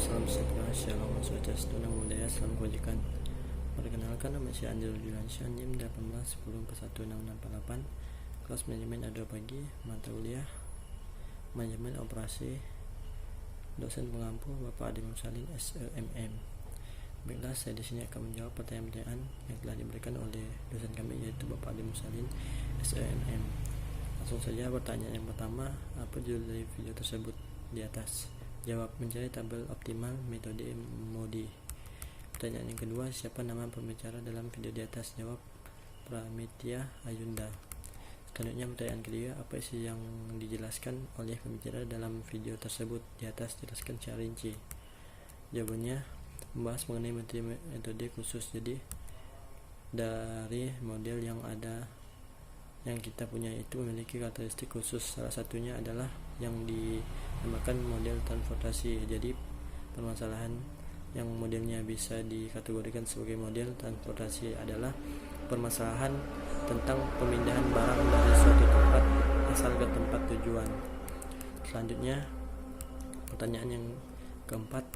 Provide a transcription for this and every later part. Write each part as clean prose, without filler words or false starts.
Salam sejahtera, Shalom, Swastiastu, Namo Buddhaya, Salam Kebajikan. Perkenalkan, nama saya Anjil Juliansyah, NIM 1810416648, kelas manajemen ada pagi, mata kuliah manajemen operasi, dosen pengampu Bapak Adi Mursalin SEMM. Baiklah, saya di sini akan menjawab pertanyaan-pertanyaan yang telah diberikan oleh dosen kami, yaitu Bapak Adi Mursalin SEMM. Langsung saja pertanyaan yang pertama, apa judul dari video tersebut di atas? Jawab, mencari tabel optimal metode MODI. Pertanyaan yang kedua, siapa nama pembicara dalam video di atas? Jawab, Pramitya Ayunda. Selanjutnya pertanyaan kedua, apa isi yang dijelaskan oleh pembicara dalam video tersebut? Di atas jelaskan secara rinci. Jawabannya, membahas mengenai metode khusus. Jadi dari model yang ada yang kita punya itu memiliki karakteristik khusus. Salah satunya adalah yang dinamakan model transportasi. Jadi permasalahan yang modelnya bisa dikategorikan sebagai model transportasi adalah permasalahan tentang pemindahan barang dari suatu tempat asal ke tempat tujuan. Selanjutnya pertanyaan yang keempat,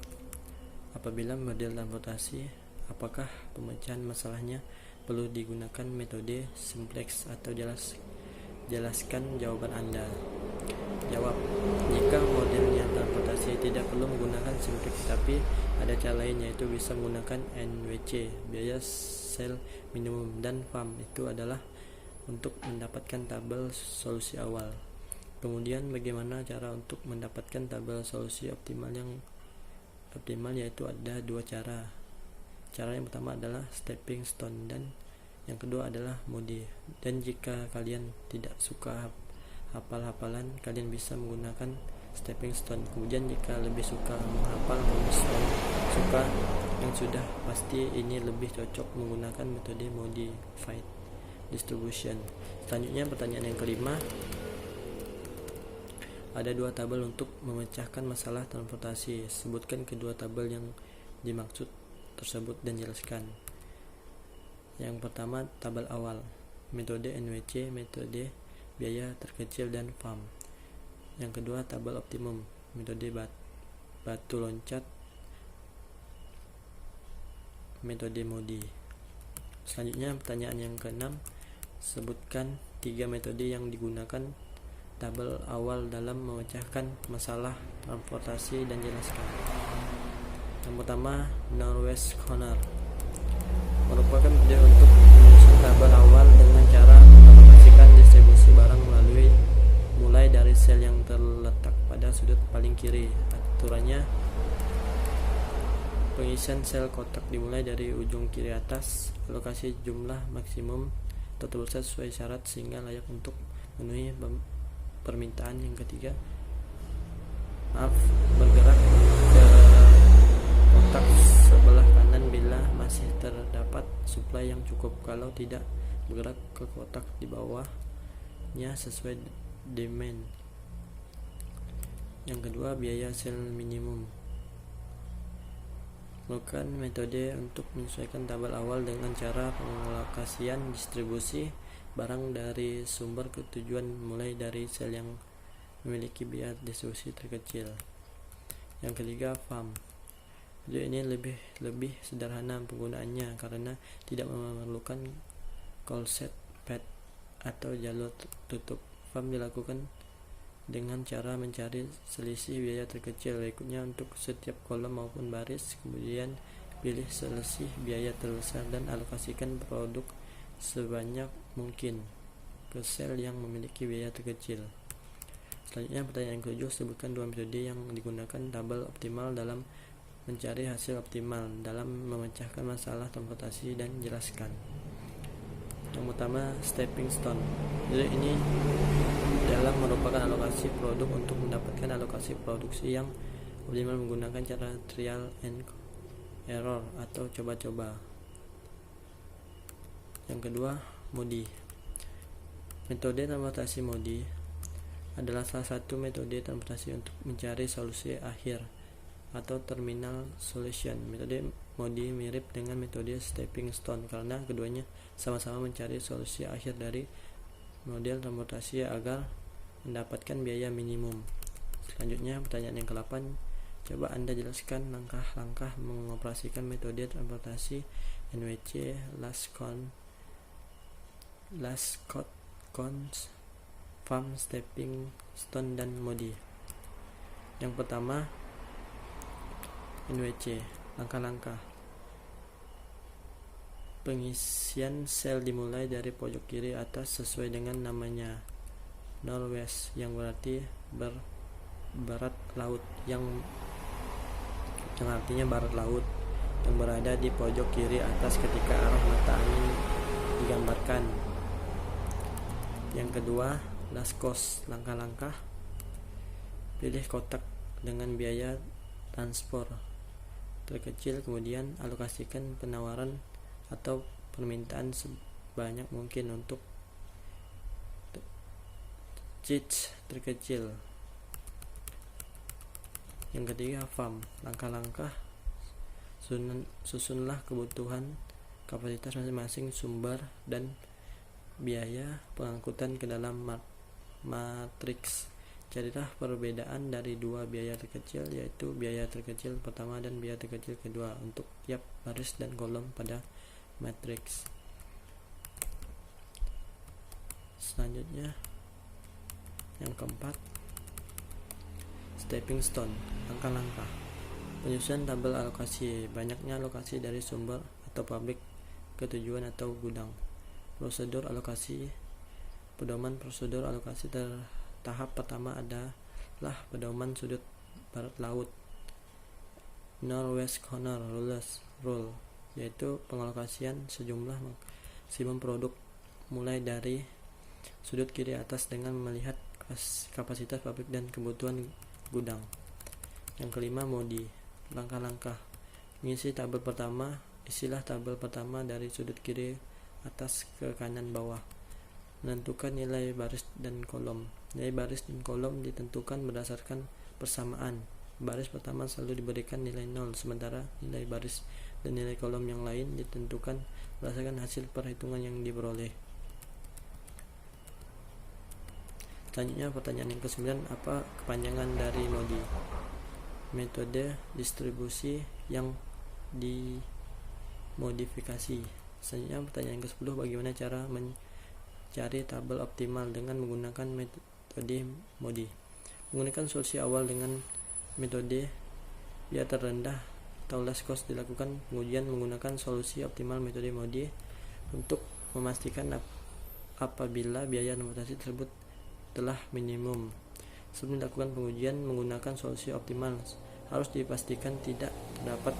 apabila model transportasi, apakah pemecahan masalahnya perlu digunakan metode simplex atau jelaskan jawaban Anda. Jawab, jika modelnya transportasi tidak perlu menggunakan simplex, tapi ada cara lain, yaitu bisa menggunakan NWC, biaya sel minimum, dan FAM itu adalah untuk mendapatkan tabel solusi awal. Kemudian bagaimana cara untuk mendapatkan tabel solusi optimal yang optimal, yaitu ada dua cara. Cara yang pertama adalah stepping stone dan yang kedua adalah MODI. Dan jika kalian tidak suka hafal-hafalan, kalian bisa menggunakan stepping stone. Kemudian jika lebih suka menghafal suka yang sudah pasti, ini lebih cocok menggunakan metode modified distribution. Selanjutnya pertanyaan yang kelima, ada dua tabel untuk memecahkan masalah transportasi. Sebutkan kedua tabel yang dimaksud tersebut dan jelaskan. Yang pertama, tabel awal, metode NWC, metode biaya terkecil, dan FAM. Yang kedua, tabel optimum, metode batu loncat, metode MODI. Selanjutnya pertanyaan yang keenam, sebutkan 3 metode yang digunakan tabel awal dalam memecahkan masalah transportasi dan jelaskan. Yang pertama, Northwest Corner merupakan metode untuk menyusun tabel awal dengan cara mengalokasikan distribusi barang mulai dari sel yang terletak pada sudut paling kiri. Aturannya, pengisian sel kotak dimulai dari ujung kiri atas, alokasi jumlah maksimum atau sesuai syarat sehingga layak untuk memenuhi permintaan. Yang ketiga, bergerak ke kotak sebelah kanan bila masih terdapat suplai yang cukup. Kalau tidak, bergerak ke kotak di bawahnya sesuai demand. Yang kedua, biaya sel minimum merupakan metode untuk menyesuaikan tabel awal dengan cara pengalokasian distribusi barang dari sumber ke tujuan mulai dari sel yang memiliki biaya distribusi terkecil. Yang ketiga, FAM. Jadi ini lebih sederhana penggunaannya karena tidak memerlukan call set pad atau jalur tutup. FAM dilakukan dengan cara mencari selisih biaya terkecil berikutnya untuk setiap kolom maupun baris, kemudian pilih selisih biaya terbesar dan alokasikan produk sebanyak mungkin ke sel yang memiliki biaya terkecil. Selanjutnya pertanyaan ke-7, sebutkan 2 metode yang digunakan tabel optimal dalam mencari hasil optimal dalam memecahkan masalah transportasi dan jelaskan. Yang pertama, stepping stone. Jadi ini dalam merupakan alokasi produk untuk mendapatkan alokasi produksi yang optimal menggunakan cara trial and error atau coba-coba. Yang kedua, MODI. Metode transportasi MODI adalah salah satu metode transportasi untuk mencari solusi akhir atau terminal solution. Metode MODI mirip dengan metode stepping stone karena keduanya sama-sama mencari solusi akhir dari model transportasi agar mendapatkan biaya minimum. Selanjutnya pertanyaan yang ke-8, Coba Anda jelaskan langkah-langkah mengoperasikan metode transportasi NWC last count, farm, stepping stone, dan modi. Yang pertama, NWC. Langkah-langkah pengisian sel dimulai dari pojok kiri atas sesuai dengan namanya, northwest yang berarti barat laut, yang artinya barat laut, yang berada di pojok kiri atas ketika arah mata angin digambarkan. Yang kedua, last cost. Langkah-langkah pilih kotak dengan biaya transport terkecil, kemudian alokasikan penawaran atau permintaan sebanyak mungkin untuk charge terkecil. Yang ketiga, farm. Langkah-langkah susunlah kebutuhan kapasitas masing-masing sumber dan biaya pengangkutan ke dalam matriks. Carilah perbedaan dari dua biaya terkecil, yaitu biaya terkecil pertama dan biaya terkecil kedua untuk tiap baris dan kolom pada matriks. Selanjutnya, yang keempat, stepping stone. Langkah-langkah penyusunan tabel alokasi. Banyaknya alokasi dari sumber atau pabrik ke tujuan atau gudang. Prosedur alokasi. Pedoman prosedur alokasi tahap pertama adalah pedoman sudut barat laut, northwest corner rule, yaitu pengalokasian sejumlah maksimum produk mulai dari sudut kiri atas dengan melihat kapasitas pabrik dan kebutuhan gudang. Yang kelima, modi. Langkah-langkah mengisi tabel pertama. Isilah tabel pertama dari sudut kiri atas ke kanan bawah. Menentukan nilai baris dan kolom. Nilai baris dan kolom ditentukan berdasarkan persamaan. Baris pertama selalu diberikan nilai 0, sementara nilai baris dan nilai kolom yang lain ditentukan berdasarkan hasil perhitungan yang diperoleh. Selanjutnya, pertanyaan yang ke-9, apa kepanjangan dari modi? Metode distribusi yang dimodifikasi. Selanjutnya, pertanyaan yang ke-10, bagaimana cara mencari tabel optimal dengan menggunakan metode modi? Menggunakan solusi awal dengan metode biaya terendah atau last cost. Dilakukan pengujian menggunakan solusi optimal metode modi untuk memastikan apabila biaya transportasi tersebut telah minimum. Sebelum dilakukan pengujian menggunakan solusi optimal, harus dipastikan tidak terdapat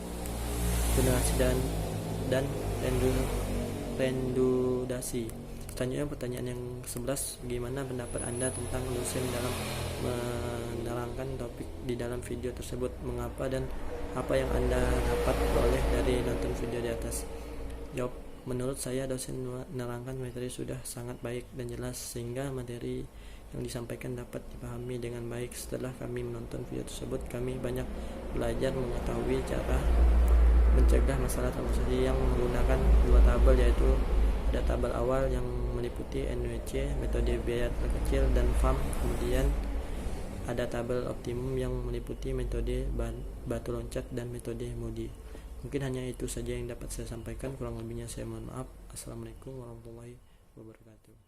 generasi dan redundasi. Selanjutnya, pertanyaan yang 11, bagaimana pendapat Anda tentang dosen dalam menerangkan topik di dalam video tersebut? Mengapa dan apa yang Anda dapat peroleh dari nonton video di atas? Jawab, menurut saya dosen menerangkan materi sudah sangat baik dan jelas sehingga materi yang disampaikan dapat dipahami dengan baik. Setelah kami menonton video tersebut, kami banyak belajar mengetahui cara mencegah masalah transportasi yang menggunakan dua tabel, yaitu ada tabel awal yang meliputi NWC, metode biaya terkecil, dan farm. Kemudian ada tabel optimum yang meliputi metode batu loncat dan metode modi. Mungkin hanya itu saja yang dapat saya sampaikan, kurang lebihnya saya mohon maaf. Assalamualaikum warahmatullahi wabarakatuh.